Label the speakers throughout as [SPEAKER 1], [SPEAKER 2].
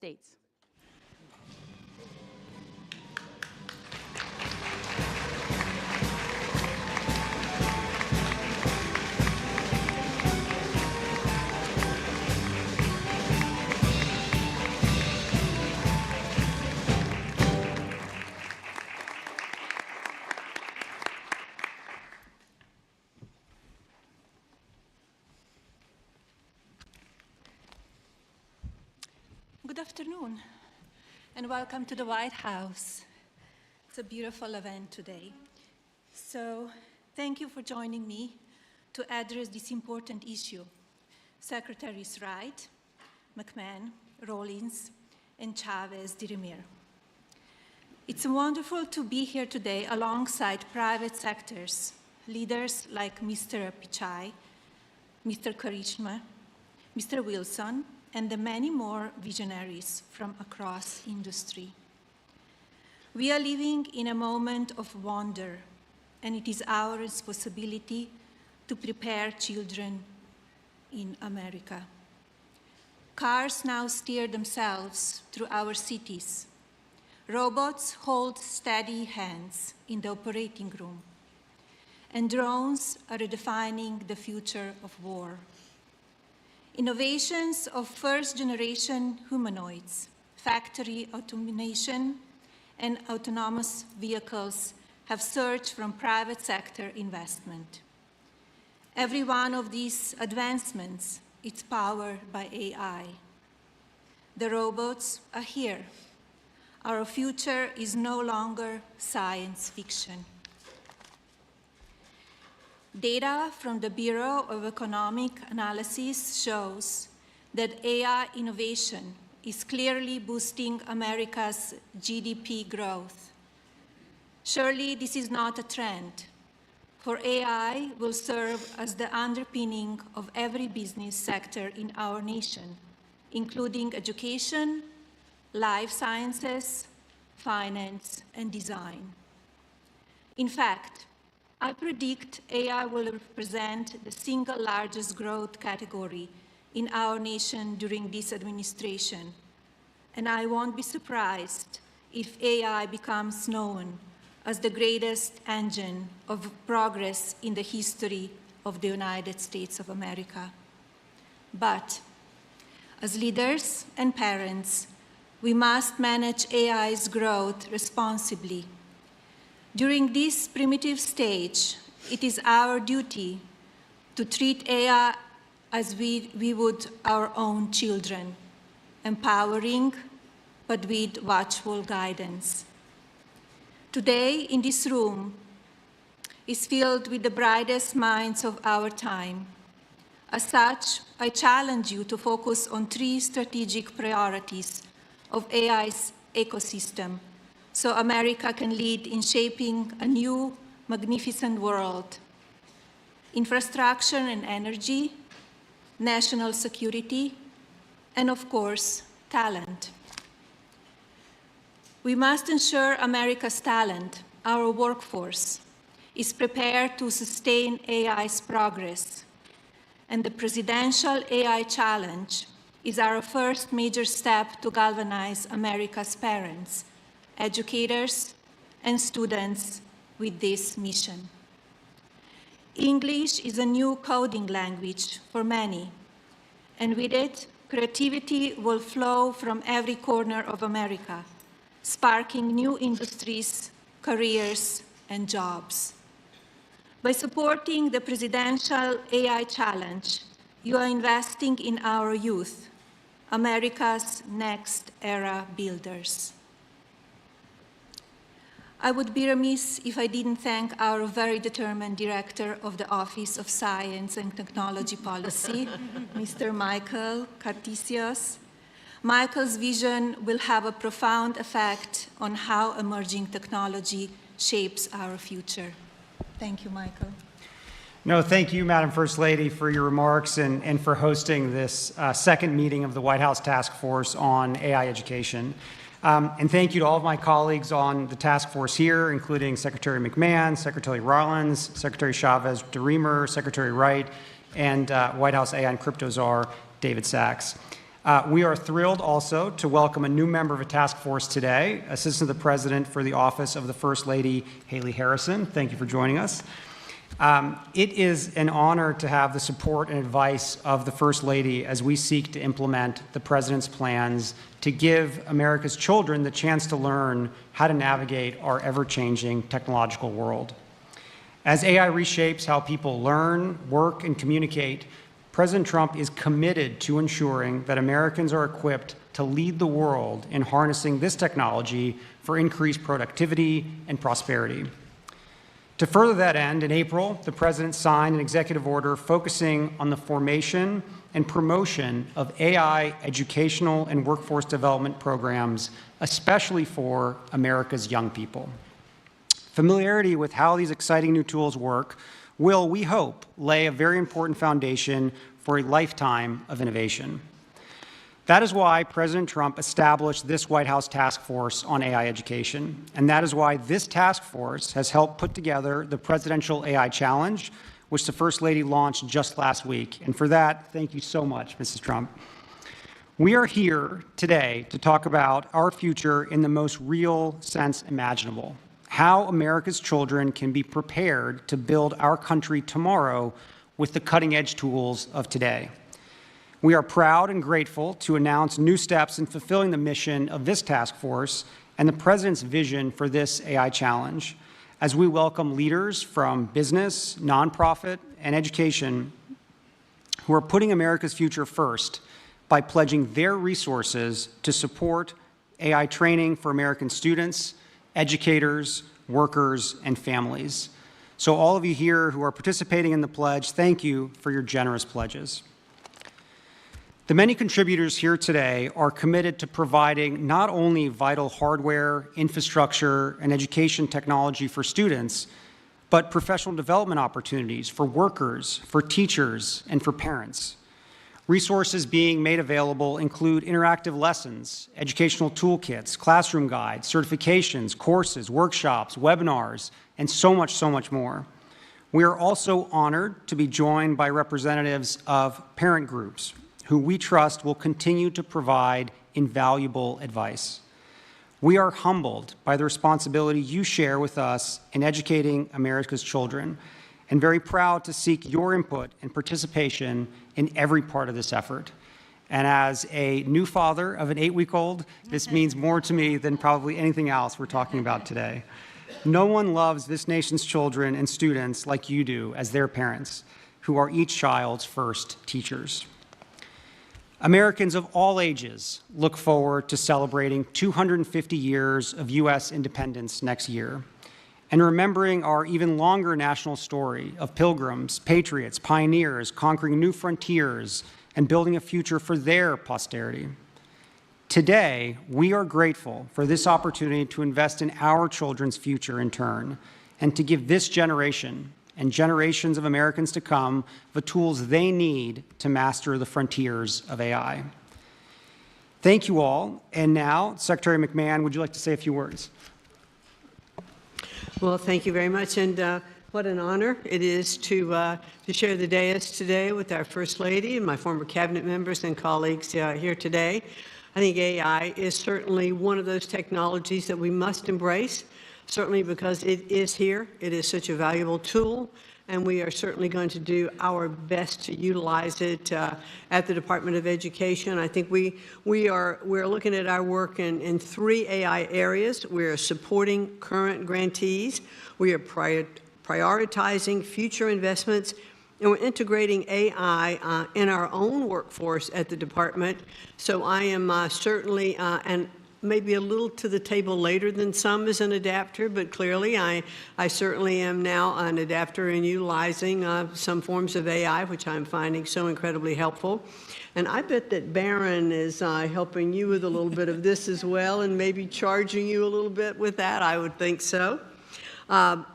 [SPEAKER 1] States.
[SPEAKER 2] Good afternoon, and welcome to the White House. It's a beautiful event today. So thank you for joining me to address this important issue. Secretaries Wright, McMahon, Rawlings, and Chavez-DeRemier. It's wonderful to be here today alongside private sectors, leaders like Mr. Pichai, Mr. Karishma, Mr. Wilson, and the many more visionaries from across industry. We are living in a moment of wonder, and it is our responsibility to prepare children in America. Cars now steer themselves through our cities. Robots hold steady hands in the operating room. And drones are redefining the future of war. Innovations of first-generation humanoids, factory automation, and autonomous vehicles have surged from private sector investment. Every one of these advancements is powered by AI. The robots are here. Our future is no longer science fiction. Data from the Bureau of Economic Analysis shows that AI innovation is clearly boosting America's GDP growth. Surely this is not a trend, for AI will serve as the underpinning of every business sector in our nation, including education, life sciences, finance, and design. In fact, I predict AI will represent the single largest growth category in our nation during this administration, and I won't be surprised if AI becomes known as the greatest engine of progress in the history of the United States of America. But as leaders and parents, we must manage AI's growth responsibly. During this primitive stage, it is our duty to treat AI as we would our own children, empowering but with watchful guidance. Today, in this room, is filled with the brightest minds of our time. As such, I challenge you to focus on 3 strategic priorities of AI's ecosystem, so America can lead in shaping a new, magnificent world. Infrastructure and energy, national security, and of course, talent. We must ensure America's talent, our workforce, is prepared to sustain AI's progress. And the Presidential AI Challenge is our first major step to galvanize America's parents, educators, and students with this mission. English is a new coding language for many, and with it, creativity will flow from every corner of America, sparking new industries, careers, and jobs. By supporting the Presidential AI Challenge, you are investing in our youth, America's next era builders. I would be remiss if I didn't thank our very determined Director of the Office of Science and Technology Policy, Mr. Michael Cartesius. Michael's vision will have a profound effect on how emerging technology shapes our future. Thank you, Michael.
[SPEAKER 3] No, thank you, Madam First Lady, for your remarks and for hosting this second meeting of the White House Task Force on AI Education. And thank you to all of my colleagues on the task force here, including Secretary McMahon, Secretary Rawlings, Secretary Chavez-DeRemier, Secretary Wright, and White House AI and Crypto Czar David Sachs. We are thrilled also to welcome a new member of a task force today, Assistant to the President for the Office of the First Lady, Haley Harrison. Thank you for joining us. It is an honor to have the support and advice of the First Lady as we seek to implement the President's plans to give America's children the chance to learn how to navigate our ever-changing technological world. As AI reshapes how people learn, work, and communicate, President Trump is committed to ensuring that Americans are equipped to lead the world in harnessing this technology for increased productivity and prosperity. To further that end, in April, the President signed an executive order focusing on the formation and promotion of AI educational and workforce development programs, especially for America's young people. Familiarity with how these exciting new tools work will, we hope, lay a very important foundation for a lifetime of innovation. That is why President Trump established this White House task force on AI education, and that is why this task force has helped put together the Presidential AI Challenge, which the First Lady launched just last week. And for that, thank you so much, Mrs. Trump. We are here today to talk about our future in the most real sense imaginable, how America's children can be prepared to build our country tomorrow with the cutting-edge tools of today. We are proud and grateful to announce new steps in fulfilling the mission of this task force and the President's vision for this AI challenge, as we welcome leaders from business, nonprofit, and education who are putting America's future first by pledging their resources to support AI training for American students, educators, workers, and families. So all of you here who are participating in the pledge, thank you for your generous pledges. The many contributors here today are committed to providing not only vital hardware, infrastructure, and education technology for students, but professional development opportunities for workers, for teachers, and for parents. Resources being made available include interactive lessons, educational toolkits, classroom guides, certifications, courses, workshops, webinars, and so much more. We are also honored to be joined by representatives of parent groups who we trust will continue to provide invaluable advice. We are humbled by the responsibility you share with us in educating America's children, and very proud to seek your input and participation in every part of this effort. And as a new father of an 8-week-old, this means more to me than probably anything else we're talking about today. No one loves this nation's children and students like you do as their parents, who are each child's first teachers. Americans of all ages look forward to celebrating 250 years of U.S. independence next year, and remembering our even longer national story of pilgrims, patriots, pioneers, conquering new frontiers, and building a future for their posterity. Today, we are grateful for this opportunity to invest in our children's future in turn, and to give this generation and generations of Americans to come the tools they need to master the frontiers of AI. Thank you all. And now, Secretary McMahon, would you like to say a few words?
[SPEAKER 1] Well, thank you very much, and what an honor it is to share the dais today with our First Lady and my former cabinet members and colleagues here today. I think AI is certainly one of those technologies that we must embrace, certainly because it is here. It is such a valuable tool, and we are certainly going to do our best to utilize it at the Department of Education. I think we're looking at our work in 3 AI areas. We are supporting current grantees. We are prioritizing future investments, and we're integrating AI in our own workforce at the department. So I am certainly, and maybe a little to the table later than some as an adapter, but clearly I certainly am now an adapter in utilizing some forms of AI, which I'm finding so incredibly helpful. And I bet that Barron is helping you with a little bit of this as well, and maybe charging you a little bit with that. I would think so.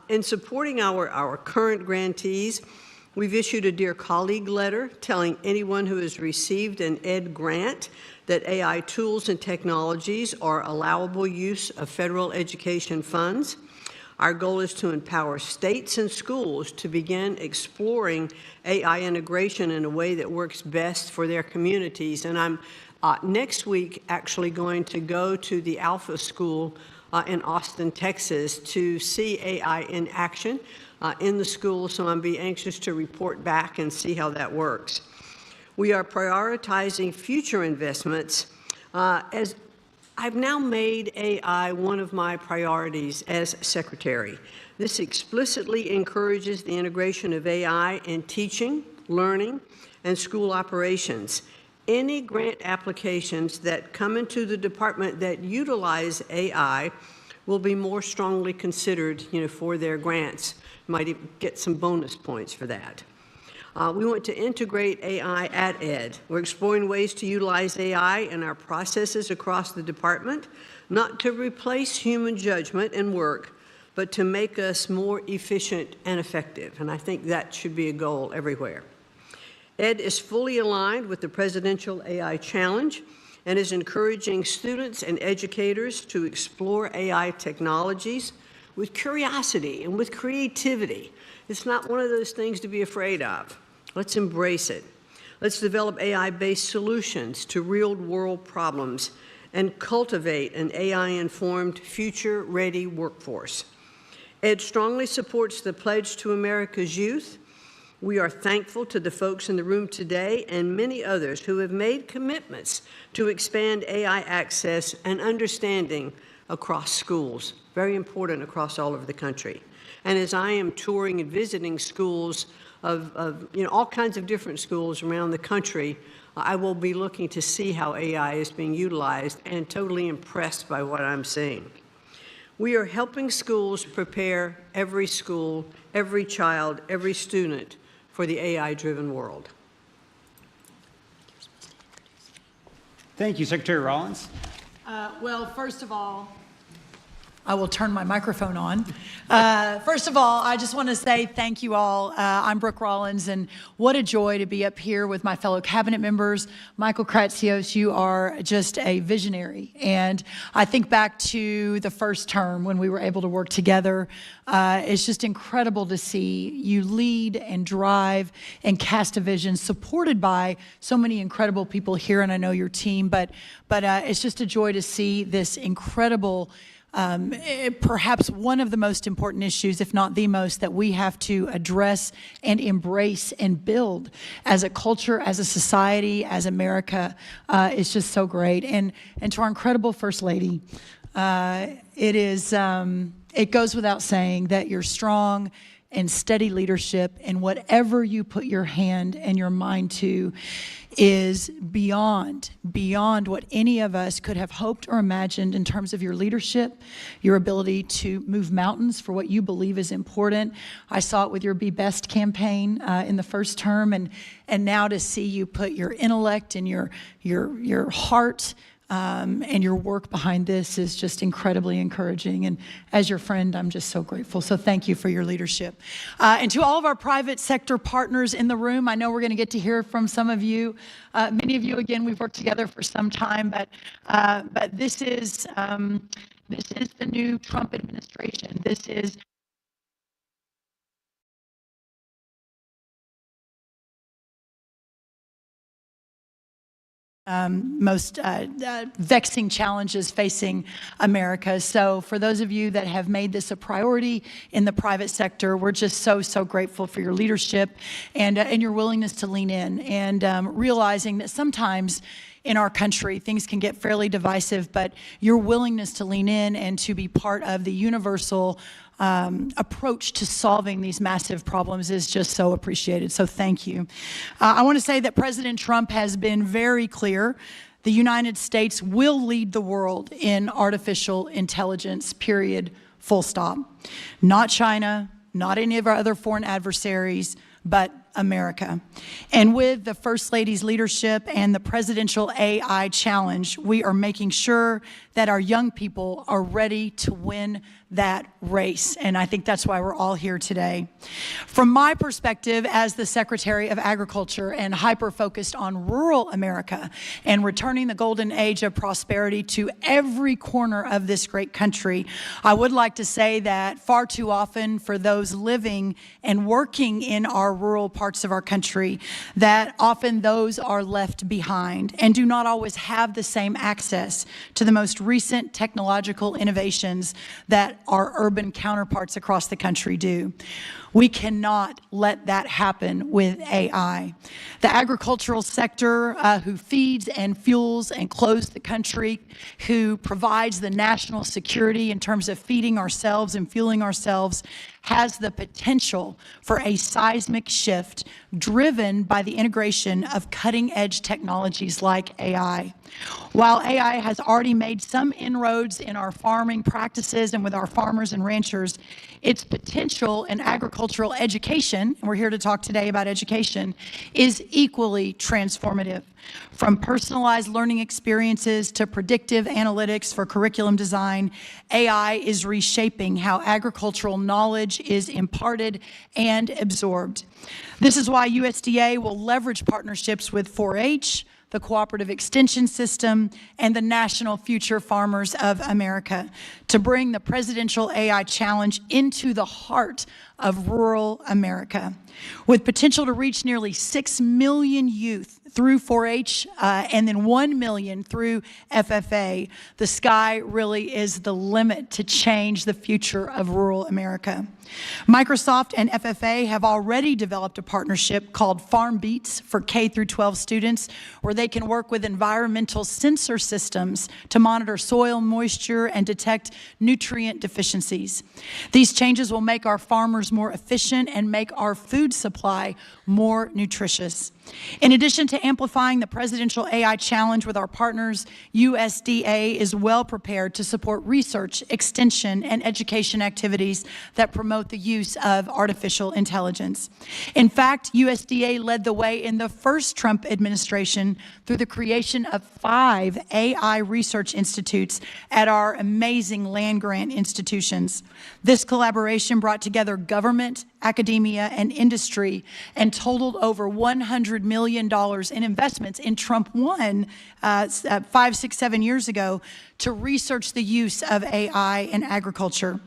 [SPEAKER 1] In supporting our current grantees, we've issued a Dear Colleague letter telling anyone who has received an ED grant that AI tools and technologies are allowable use of federal education funds. Our goal is to empower states and schools to begin exploring AI integration in a way that works best for their communities. And I'm Next week, actually going to go to the Alpha School in Austin, Texas, to see AI in action in the school, so I'm be anxious to report back and see how that works. We are prioritizing future investments as I've now made AI one of my priorities as secretary. This explicitly encourages the integration of AI in teaching, learning, and school operations. Any grant applications that come into the department that utilize AI will be more strongly considered, for their grants. Might even get some bonus points for that. We want to integrate AI at Ed. We're exploring ways to utilize AI in our processes across the department, not to replace human judgment and work, but to make us more efficient and effective. And I think that should be a goal everywhere. Ed is fully aligned with the Presidential AI Challenge and is encouraging students and educators to explore AI technologies with curiosity and with creativity. It's not one of those things to be afraid of. Let's embrace it. Let's develop AI-based solutions to real-world problems and cultivate an AI-informed, future-ready workforce. Ed strongly supports the Pledge to America's Youth. We are thankful to the folks in the room today and many others who have made commitments to expand AI access and understanding across schools, very important across all over the country. And as I am touring and visiting schools of all kinds of different schools around the country, I will be looking to see how AI is being utilized and totally impressed by what I'm seeing. We are helping schools prepare every school, every child, every student for the AI-driven world.
[SPEAKER 3] Thank you, Secretary Rollins.
[SPEAKER 4] Well, first of all, I will turn my microphone on. First of all, I just want to say thank you all. I'm Brooke Rollins, and what a joy to be up here with my fellow cabinet members. Michael Kratsios, you are just a visionary. And I think back to the first term when we were able to work together. It's just incredible to see you lead and drive and cast a vision supported by so many incredible people here, and I know your team, but it's just a joy to see this incredible perhaps one of the most important issues, if not the most, that we have to address and embrace and build as a culture, as a society, as America, is just so great. And to our incredible First Lady, it goes without saying that you're strong and steady leadership, and whatever you put your hand and your mind to is beyond what any of us could have hoped or imagined in terms of your leadership, your ability to move mountains for what you believe is important. I saw it with your Be Best campaign in the first term, and now to see you put your intellect and your heart and your work behind this is just incredibly encouraging. And as your friend, I'm just so grateful. So thank you for your leadership. And to all of our private sector partners in the room, I know we're going to get to hear from some of you. Many of you, again, we've worked together for some time, but this is the new Trump administration. This is most vexing challenges facing America. So for those of you that have made this a priority in the private sector, we're just so grateful for your leadership and your willingness to lean in and realizing that sometimes in our country, things can get fairly divisive, but your willingness to lean in and to be part of the universal approach to solving these massive problems is just so appreciated. So thank you. I want to say that President Trump has been very clear. The United States will lead the world in artificial intelligence, period, full stop. Not China, not any of our other foreign adversaries, but America. And with the First Lady's leadership and the Presidential AI Challenge, we are making sure that our young people are ready to win that race. And I think that's why we're all here today. From my perspective as the Secretary of Agriculture and hyper-focused on rural America and returning the golden age of prosperity to every corner of this great country, I would like to say that far too often for those living and working in our rural parts parts of our country, that often those are left behind and do not always have the same access to the most recent technological innovations that our urban counterparts across the country do. We cannot let that happen with AI. The agricultural sector, who feeds and fuels and clothes the country, who provides the national security in terms of feeding ourselves and fueling ourselves, has the potential for a seismic shift driven by the integration of cutting-edge technologies like AI. While AI has already made some inroads in our farming practices and with our farmers and ranchers, its potential in agricultural education, and we're here to talk today about education, is equally transformative. From personalized learning experiences to predictive analytics for curriculum design, AI is reshaping how agricultural knowledge is imparted and absorbed. This is why USDA will leverage partnerships with 4-H, the Cooperative Extension System, and the National Future Farmers of America to bring the Presidential AI Challenge into the heart of rural America. With potential to reach nearly 6 million youth through 4-H and then 1 million through FFA, the sky really is the limit to change the future of rural America. Microsoft and FFA have already developed a partnership called Farm Beats for K through 12 students, where they can work with environmental sensor systems to monitor soil moisture and detect nutrient deficiencies. These changes will make our farmers more efficient and make our food supply more nutritious. In addition to amplifying the Presidential AI Challenge with our partners, USDA is well prepared to support research, extension, and education activities that promote the use of artificial intelligence. In fact, USDA led the way in the first Trump administration through the creation of 5 AI research institutes at our amazing land-grant institutions. This collaboration brought together government, academia, and industry and totaled over $100 million in investments in Trump 1 5, 6, 7 years ago to research the use of AI in agriculture.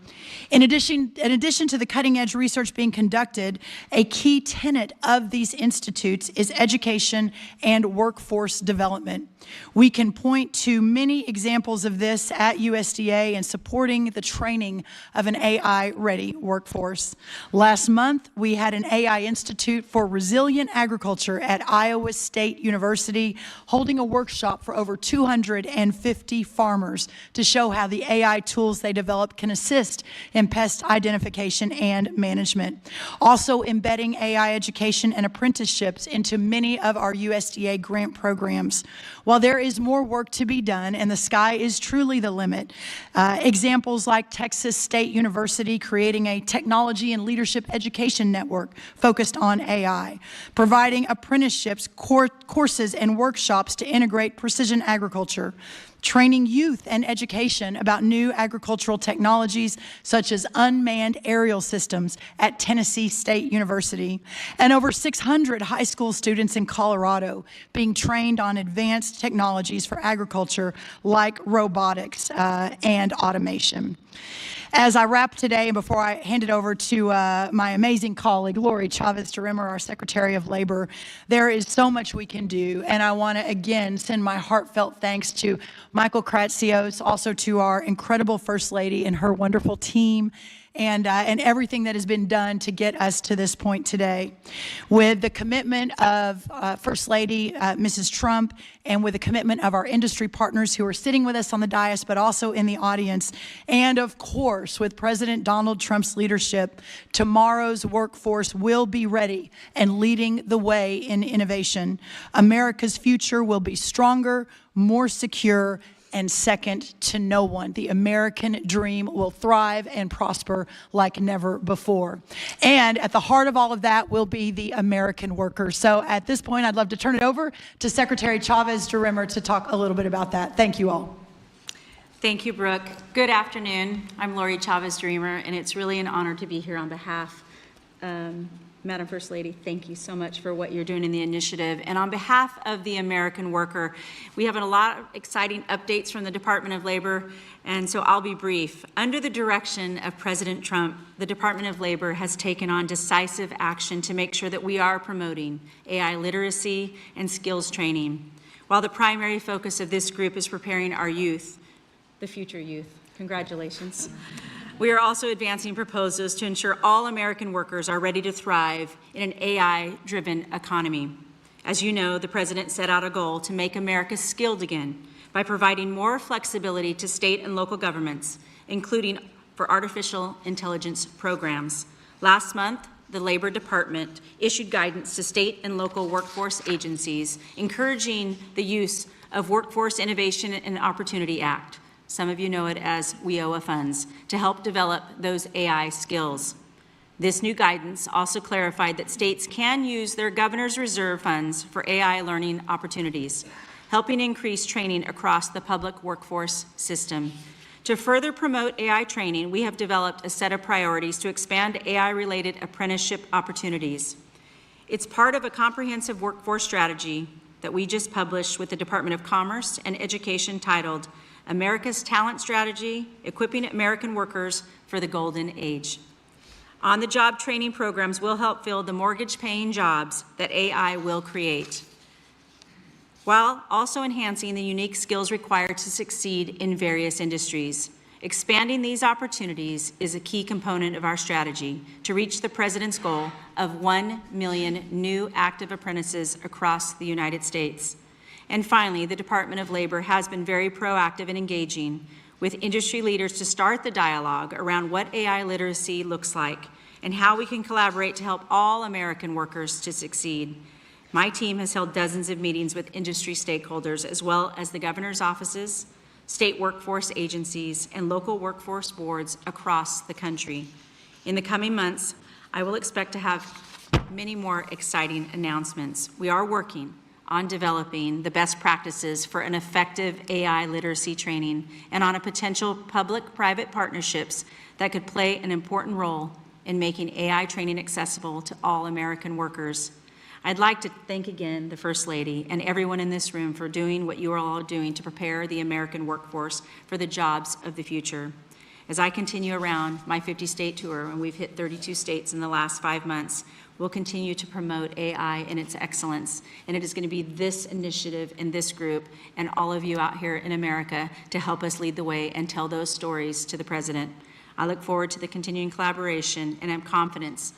[SPEAKER 4] In addition to the cutting-edge research being conducted, a key tenet of these institutes is education and workforce development. We can point to many examples of this at USDA in supporting the training of an AI-ready workforce. Last month, we had an AI Institute for Resilient Agriculture at Iowa State University holding a workshop for over 250 farmers to show how the AI tools they develop can assist in pest identification and management. Also embedding AI education and apprenticeships into many of our USDA grant programs. While there is more work to be done and the sky is truly the limit, examples like Texas State University creating a technology and leadership education network focused on AI, providing apprenticeships, courses, and workshops to integrate precision agriculture, training youth and education about new agricultural technologies such as unmanned aerial systems at Tennessee State University, and over 600 high school students in Colorado being trained on advanced technologies for agriculture like robotics and automation. As I wrap today, and before I hand it over to my amazing colleague, Lori Chavez-DeRimmer, our Secretary of Labor, there is so much we can do. And I want to, again, send my heartfelt thanks to Michael Kratsios, also to our incredible First Lady and her wonderful team, and everything that has been done to get us to this point today. With the commitment of First Lady, Mrs. Trump, and with the commitment of our industry partners who are sitting with us on the dais, but also in the audience, and of course, with President Donald Trump's leadership, tomorrow's workforce will be ready and leading the way in innovation. America's future will be stronger, more secure, and second to no one. The American dream will thrive and prosper like never before. And at the heart of all of that will be the American worker. So at this point, I'd love to turn it over to Secretary Chavez-DeRimmer to talk a little bit about that. Thank you all.
[SPEAKER 5] Thank you, Brooke. Good afternoon. I'm Lori Chavez-DeRimmer, and it's really an honor to be here on behalf Madam First Lady, thank you so much for what you're doing in the initiative. And on behalf of the American worker, we have a lot of exciting updates from the Department of Labor, and so I'll be brief. Under the direction of President Trump, the Department of Labor has taken on decisive action to make sure that we are promoting AI literacy and skills training, while the primary focus of this group is preparing our youth, the future youth. Congratulations. We are also advancing proposals to ensure all American workers are ready to thrive in an AI-driven economy. As you know, the President set out a goal to make America skilled again by providing more flexibility to state and local governments, including for artificial intelligence programs. Last month, the Labor Department issued guidance to state and local workforce agencies, encouraging the use of Workforce Innovation and Opportunity Act. Some of you know it as WIOA funds, to help develop those AI skills. This new guidance also clarified that states can use their governor's reserve funds for AI learning opportunities, helping increase training across the public workforce system. To further promote AI training, we have developed a set of priorities to expand AI-related apprenticeship opportunities. It's part of a comprehensive workforce strategy that we just published with the Department of Commerce and Education titled America's Talent Strategy, Equipping American Workers for the Golden Age. On-the-job training programs will help fill the mortgage-paying jobs that AI will create, while also enhancing the unique skills required to succeed in various industries. Expanding these opportunities is a key component of our strategy to reach the President's goal of 1 million new active apprentices across the United States. And finally, the Department of Labor has been very proactive in engaging with industry leaders to start the dialogue around what AI literacy looks like and how we can collaborate to help all American workers to succeed. My team has held dozens of meetings with industry stakeholders, as well as the governor's offices, state workforce agencies, and local workforce boards across the country. In the coming months, I will expect to have many more exciting announcements. We are working on developing the best practices for an effective AI literacy training and on a potential public-private partnerships that could play an important role in making AI training accessible to all American workers. I'd like to thank again the First Lady and everyone in this room for doing what you are all doing to prepare the American workforce for the jobs of the future. As I continue around my 50-state tour, and we've hit 32 states in the last 5 months, we'll continue to promote AI and its excellence. And it is going to be this initiative and this group and all of you out here in America to help us lead the way and tell those stories to the President. I look forward to the continuing collaboration and have confidence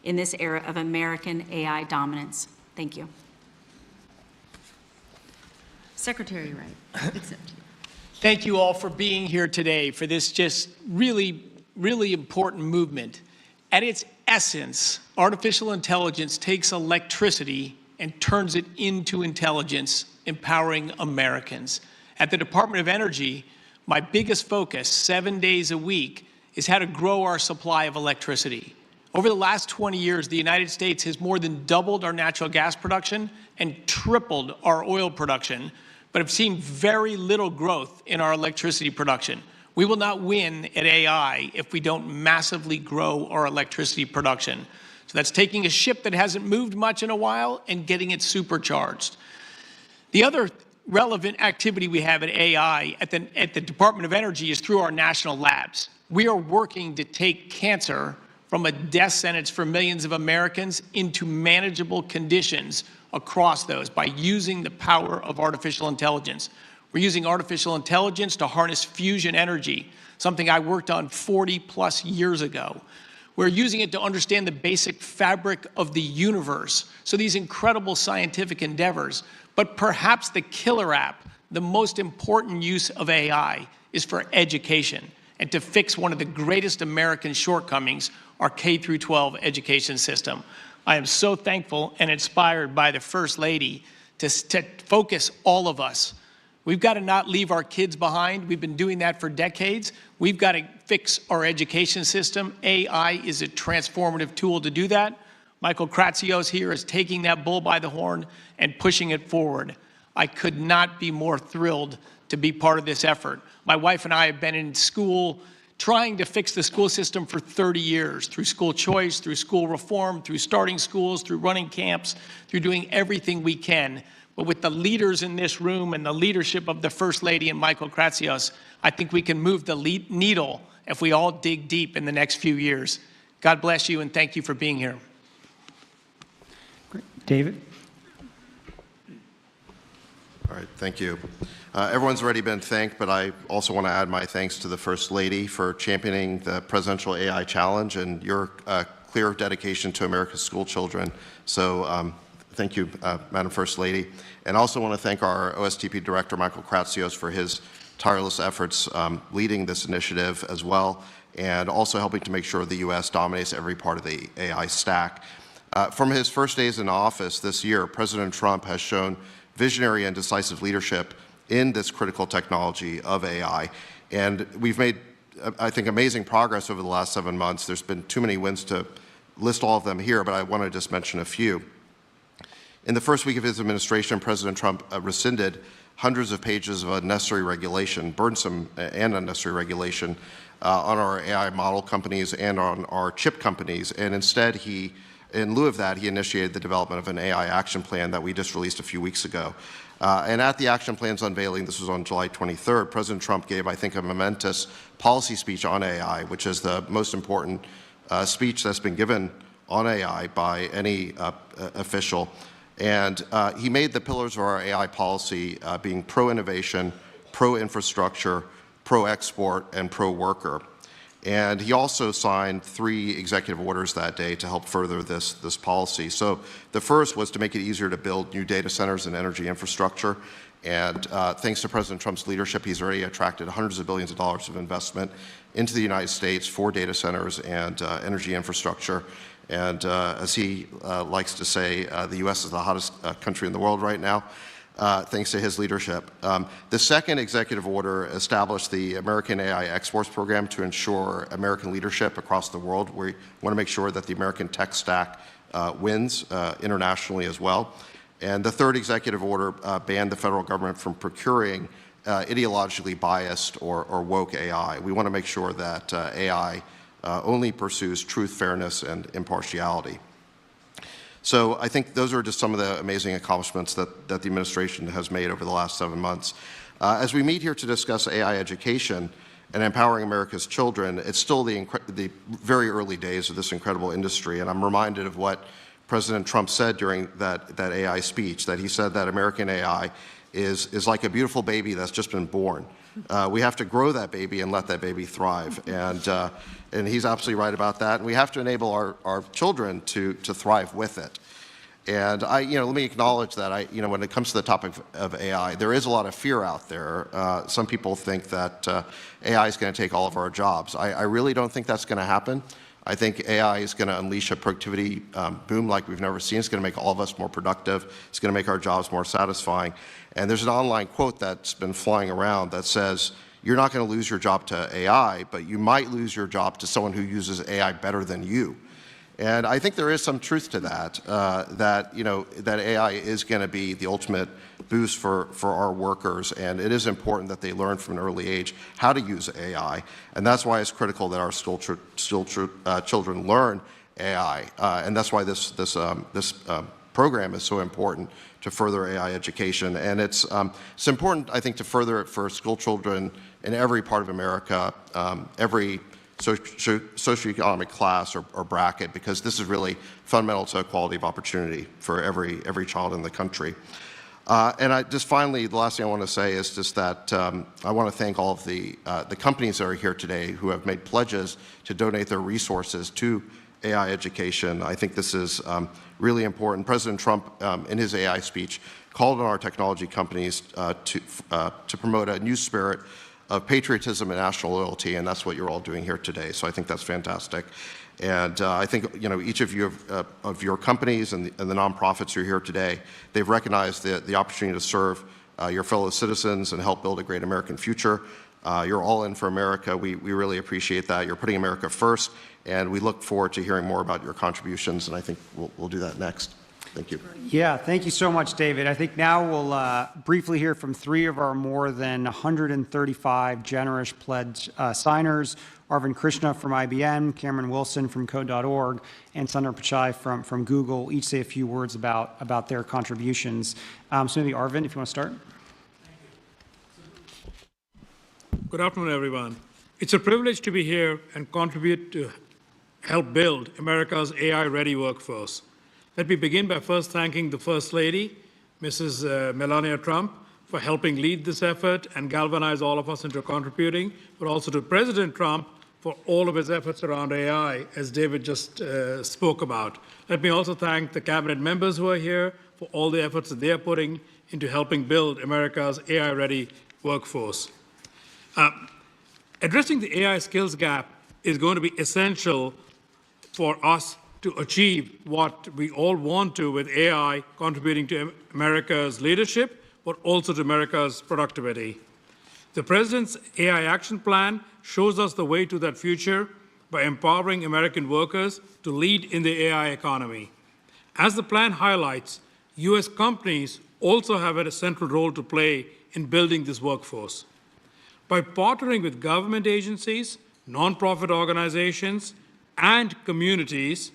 [SPEAKER 5] in this era of American AI dominance. Thank you. Secretary Wright, it's up to you.
[SPEAKER 6] Thank you all for being here today for this just really important movement. At its essence, artificial intelligence takes electricity and turns it into intelligence, empowering Americans. At the Department of Energy, my biggest focus, 7 days a week, is how to grow our supply of electricity. Over the last 20 years, the United States has more than doubled our natural gas production and tripled our oil production, but have seen very little growth in our electricity production. We will not win at AI if we don't massively grow our electricity production. So that's taking a ship that hasn't moved much in a while and getting it supercharged. The other relevant activity we have at AI at the Department of Energy is through our national labs. We are working to take cancer from a death sentence for millions of Americans into manageable conditions across those by using the power of artificial intelligence. We're using artificial intelligence to harness fusion energy, something I worked on 40+ years ago. We're using it to understand the basic fabric of the universe. So these incredible scientific endeavors, but perhaps the killer app, the most important use of AI is for education and to fix one of the greatest American shortcomings, our K-12 education system. I am so thankful and inspired by the First Lady to focus all of us. We've got to not leave our kids behind. We've been doing that for decades. We've got to fix our education system. AI is a transformative tool to do that. Michael Kratsios here is taking that bull by the horn and pushing it forward. I could not be more thrilled to be part of this effort. My wife and I have been in school trying to fix the school system for 30 years through school choice, through school reform, through starting schools, through running camps, through doing everything we can. But with the leaders in this room and the leadership of the First Lady and Michael Kratsios, I think we can move the needle if we all dig deep in the next few years. God bless you, and thank you for being here.
[SPEAKER 3] Great. David?
[SPEAKER 7] All right, thank you. Everyone's already been thanked, but I also want to add my thanks to the First Lady for championing the Presidential AI Challenge and your clear dedication to America's school children. So thank you, Madam First Lady. And I also want to thank our OSTP Director, Michael Kratsios, for his tireless efforts leading this initiative as well, and also helping to make sure the U.S. dominates every part of the AI stack. From his first days in office this year, President Trump has shown visionary and decisive leadership in this critical technology of AI. And we've made, I think, amazing progress over the last 7 months. There's been too many wins to list all of them here, but I want to just mention a few. In the first week of his administration, President Trump rescinded hundreds of pages of unnecessary regulation, burdensome and unnecessary regulation, on our AI model companies and on our chip companies. And instead, in lieu of that, he initiated the development of an AI action plan that we just released a few weeks ago. And at the action plan's unveiling, this was on July 23rd, President Trump gave, I think, a momentous policy speech on AI, which is the most important speech that's been given on AI by any official. And he made the pillars of our AI policy being pro-innovation, pro-infrastructure, pro-export, and pro-worker. And he also signed 3 executive orders that day to help further this policy. So the first was to make it easier to build new data centers and energy infrastructure. And thanks to President Trump's leadership, he's already attracted hundreds of billions of dollars of investment into the United States for data centers and energy infrastructure. And as he likes to say, the U.S. is the hottest country in the world right now, thanks to his leadership. The second executive order established the American AI Exports Program to ensure American leadership across the world. We want to make sure that the American tech stack wins internationally as well. And the third executive order banned the federal government from procuring ideologically biased or woke AI. We want to make sure that AI only pursues truth, fairness, and impartiality. So I think those are just some of the amazing accomplishments that the administration has made over the last 7 months. As we meet here to discuss AI education and empowering America's children, it's still the very early days of this incredible industry, and I'm reminded of what President Trump said during that AI speech, that he said that American AI is like a beautiful baby that's just been born. We have to grow that baby and let that baby thrive. And he's absolutely right about that. And we have to enable our children to thrive with it. And let me acknowledge that when it comes to the topic of AI, there is a lot of fear out there. Some people think that AI is going to take all of our jobs. I really don't think that's going to happen. I think AI is going to unleash a productivity boom like we've never seen. It's going to make all of us more productive. It's going to make our jobs more satisfying. And there's an online quote that's been flying around that says, you're not going to lose your job to AI, but you might lose your job to someone who uses AI better than you. And I think there is some truth to that, that AI is going to be the ultimate boost for our workers, and it is important that they learn from an early age how to use AI, and that's why it's critical that our school children learn AI, and that's why this program is so important to further AI education. And it's important, I think, to further it for school children in every part of America, every socioeconomic class or bracket, because this is really fundamental to equality of opportunity for every child in the country. And finally, the last thing I want to say is just that I want to thank all of the companies that are here today who have made pledges to donate their resources to AI education. I think this is really important. President Trump, in his AI speech, called on our technology companies to promote a new spirit of patriotism and national loyalty, and that's what you're all doing here today. So I think that's fantastic. And I think each of you of your companies and the nonprofits who are here today, they've recognized the opportunity to serve your fellow citizens and help build a great American future. You're all in for America. We really appreciate that. You're putting America first, and we look forward to hearing more about your contributions, and I think we'll do that next. Thank you.
[SPEAKER 3] Yeah, thank you so much, David. I think now we'll briefly hear from three of our more than 135 generous pledge signers, Arvind Krishna from IBM, Cameron Wilson from Code.org, and Sundar Pichai from Google, each say a few words about their contributions. So maybe Arvind, if you want to start.
[SPEAKER 8] Good afternoon, everyone. It's a privilege to be here and contribute to help build America's AI-ready workforce. Let me begin by first thanking the First Lady, Mrs. Melania Trump, for helping lead this effort and galvanize all of us into contributing, but also to President Trump for all of his efforts around AI, as David just spoke about. Let me also thank the cabinet members who are here for all the efforts that they are putting into helping build America's AI-ready workforce. Addressing the AI skills gap is going to be essential for us to achieve what we all want to with AI contributing to America's leadership, but also to America's productivity. The President's AI Action Plan shows us the way to that future by empowering American workers to lead in the AI economy. As the plan highlights, U.S. companies also have a central role to play in building this workforce. By partnering with government agencies, nonprofit organizations, and communities,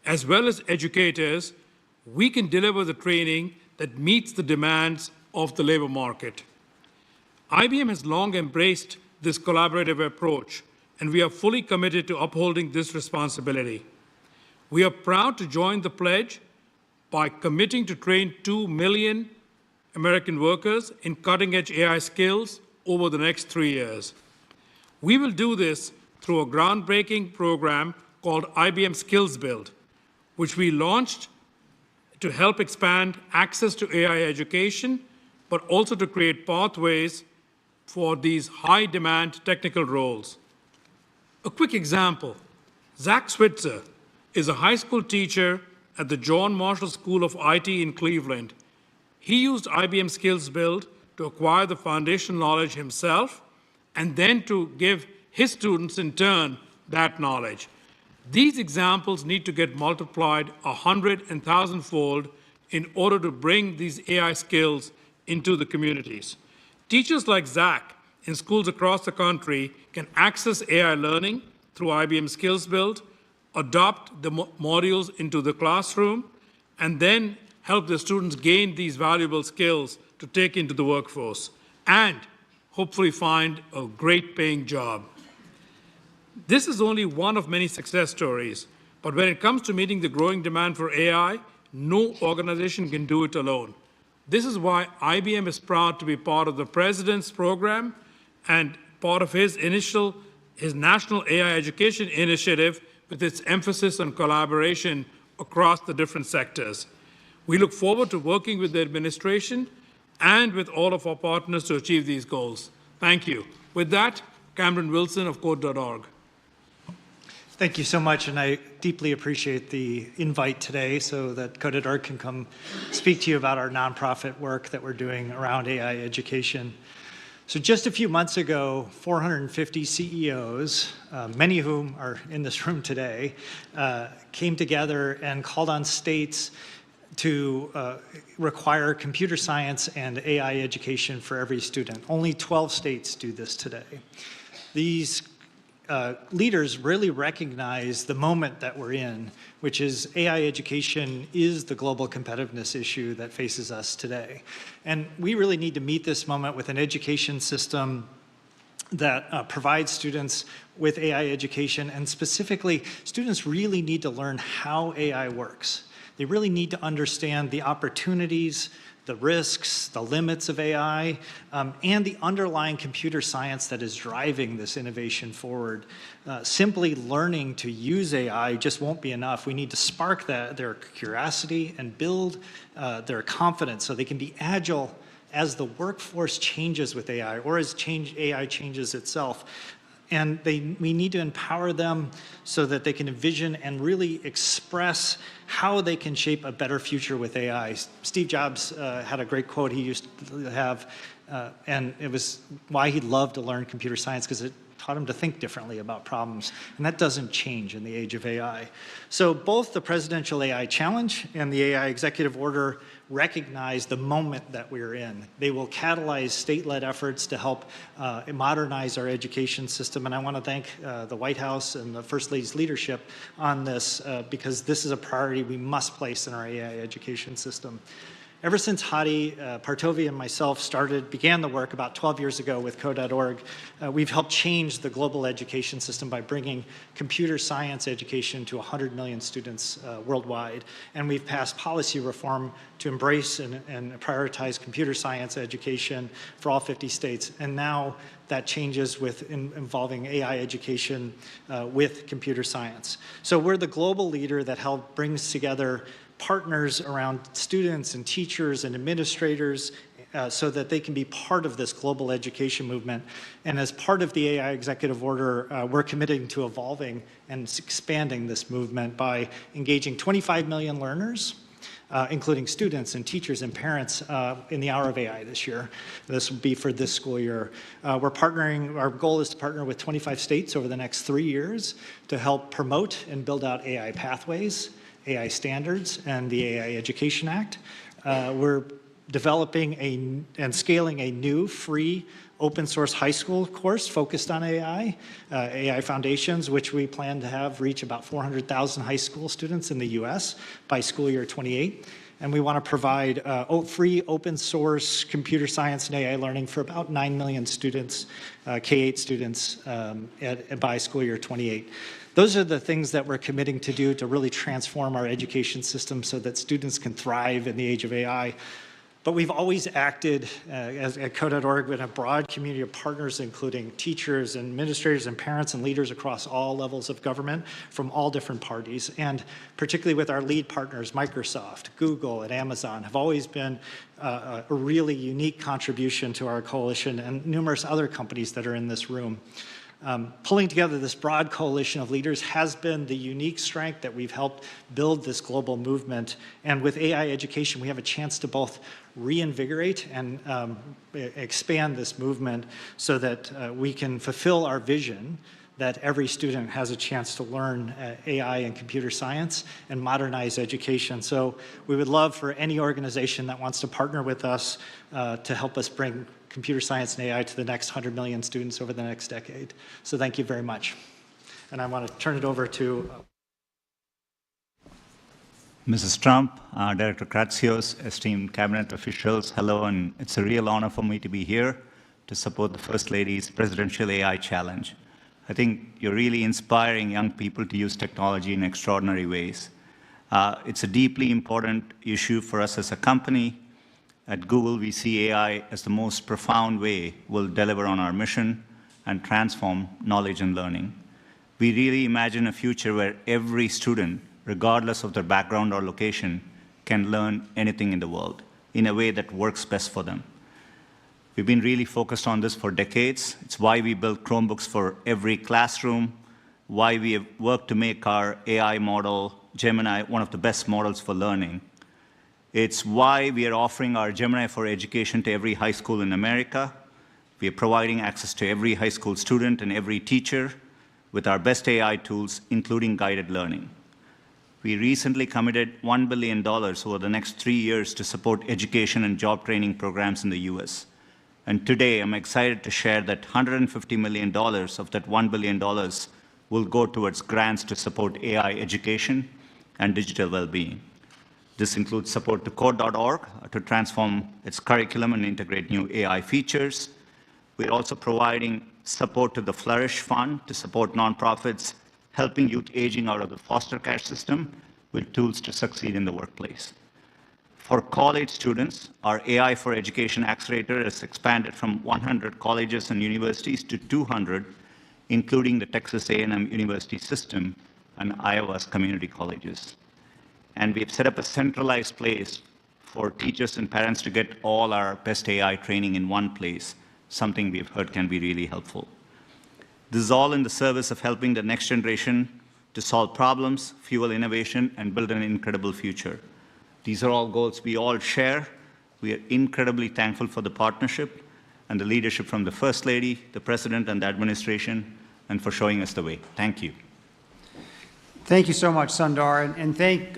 [SPEAKER 8] as well as educators, we can deliver the training that meets the demands of the labor market. IBM has long embraced this collaborative approach, and we are fully committed to upholding this responsibility. We are proud to join the pledge by committing to train 2 million American workers in cutting-edge AI skills over the next 3 years. We will do this through a groundbreaking program called IBM Skills Build, which we launched to help expand access to AI education, but also to create pathways for these high-demand technical roles. A quick example, Zach Switzer is a high school teacher at the John Marshall School of IT in Cleveland. He used IBM Skills Build to acquire the foundational knowledge himself, and then to give his students in turn that knowledge. These examples need to get multiplied 100 and 1,000-fold in order to bring these AI skills into the communities. Teachers like Zach in schools across the country can access AI learning through IBM Skills Build, adopt the modules into the classroom, and then help the students gain these valuable skills to take into the workforce, and hopefully find a great paying job. This is only one of many success stories, but when it comes to meeting the growing demand for AI, no organization can do it alone. This is why IBM is proud to be part of the President's program and part of his National AI Education Initiative with its emphasis on collaboration across the different sectors. We look forward to working with the administration and with all of our partners to achieve these goals. Thank you. With that, Cameron Wilson of Code.org.
[SPEAKER 9] Thank you so much, and I deeply appreciate the invite today so that Code.org can come speak to you about our nonprofit work that we're doing around AI education. So just a few months ago, 450 CEOs, many of whom are in this room today, came together and called on states to require computer science and AI education for every student. Only 12 states do this today. These leaders really recognize the moment that we're in, which is AI education is the global competitiveness issue that faces us today. And we really need to meet this moment with an education system that provides students with AI education, and specifically, students really need to learn how AI works. They really need to understand the opportunities, the risks, the limits of AI, and the underlying computer science that is driving this innovation forward. Simply learning to use AI just won't be enough. We need to spark their curiosity and build their confidence so they can be agile as the workforce changes with AI, or as AI changes itself. And we need to empower them so that they can envision and really express how they can shape a better future with AI. Steve Jobs had a great quote he used to have, and it was why he loved to learn computer science, because it taught them to think differently about problems, and that doesn't change in the age of AI. So both the Presidential AI Challenge and the AI Executive Order recognize the moment that we're in. They will catalyze state-led efforts to help modernize our education system, and I want to thank the White House and the First Lady's leadership on this because this is a priority we must place in our AI education system. Ever since Hadi Partovi and myself began the work about 12 years ago with Code.org, we've helped change the global education system by bringing computer science education to 100 million students worldwide. And we've passed policy reform to embrace and prioritize computer science education for all 50 states. And now that changes with involving AI education with computer science. So we're the global leader that brings together partners around students and teachers and administrators so that they can be part of this global education movement. And as part of the AI Executive Order, we're committing to evolving and expanding this movement by engaging 25 million learners, including students and teachers and parents in the Hour of AI this year. This will be for this school year. We're partnering, our goal is to partner with 25 states over the next 3 years to help promote and build out AI pathways, AI standards, and the AI Education Act. We're developing and scaling a new free open source high school course focused on AI, AI Foundations, which we plan to have reach about 400,000 high school students in the US by school year 28. And we want to provide free open source computer science and AI learning for about 9 million students, K-8 students by school year 28. Those are the things that we're committing to do to really transform our education system so that students can thrive in the age of AI. But we've always acted at Code.org with a broad community of partners, including teachers, and administrators, and parents, and leaders across all levels of government from all different parties. And particularly with our lead partners, Microsoft, Google, and Amazon, have always been a really unique contribution to our coalition, and numerous other companies that are in this room. Pulling together this broad coalition of leaders has been the unique strength that we've helped build this global movement. And with AI education, we have a chance to both reinvigorate and expand this movement so that we can fulfill our vision that every student has a chance to learn AI and computer science and modernize education. So we would love for any organization that wants to partner with us to help us bring computer science and AI to the next 100 million students over the next decade. So thank you very much. And I want to turn it over to
[SPEAKER 10] Mrs. Trump, Director Kratsios, esteemed cabinet officials, hello, and it's a real honor for me to be here to support the First Lady's Presidential AI Challenge. I think you're really inspiring young people to use technology in extraordinary ways. It's a deeply important issue for us as a company. At Google, we see AI as the most profound way we'll deliver on our mission and transform knowledge and learning. We really imagine a future where every student, regardless of their background or location, can learn anything in the world in a way that works best for them. We've been really focused on this for decades. It's why we built Chromebooks for every classroom, why we have worked to make our AI model, Gemini, one of the best models for learning. It's why we are offering our Gemini for Education to every high school in America. We are providing access to every high school student and every teacher with our best AI tools, including guided learning. We recently committed $1 billion over the next 3 years to support education and job training programs in the US. And today, I'm excited to share that $150 million of that $1 billion will go towards grants to support AI education and digital well-being. This includes support to Code.org to transform its curriculum and integrate new AI features. We're also providing support to the Flourish Fund to support nonprofits, helping youth aging out of the foster care system with tools to succeed in the workplace. For college students, our AI for Education Accelerator has expanded from 100 colleges and universities to 200, including the Texas A&M University System and Iowa's community colleges. And we've set up a centralized place for teachers and parents to get all our best AI training in one place, something we've heard can be really helpful. This is all in the service of helping the next generation to solve problems, fuel innovation, and build an incredible future. These are all goals we all share. We are incredibly thankful for the partnership, and the leadership from the First Lady, the President, and the administration, and for showing us the way. Thank you.
[SPEAKER 3] Thank you so much, Sundar, and thank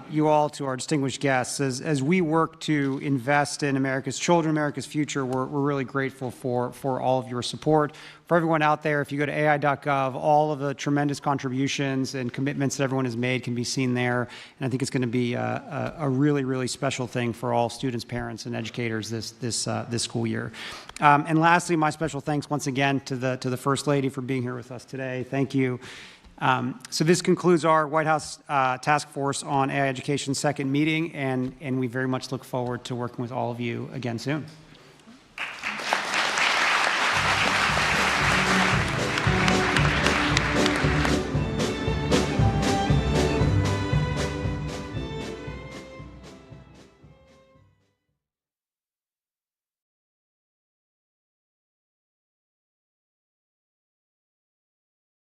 [SPEAKER 3] you all to our distinguished guests. As we work to invest in America's children, America's future, we're really grateful for all of your support. For everyone out there, if you go to ai.gov, all of the tremendous contributions and commitments that everyone has made can be seen there, and I think it's going to be a really, really special thing for all students, parents, and educators this school year. And lastly, my special thanks once again to the First Lady for being here with us today. Thank you. So this concludes our White House Task Force on AI Education second meeting, and we very much look forward to working with all of you again soon.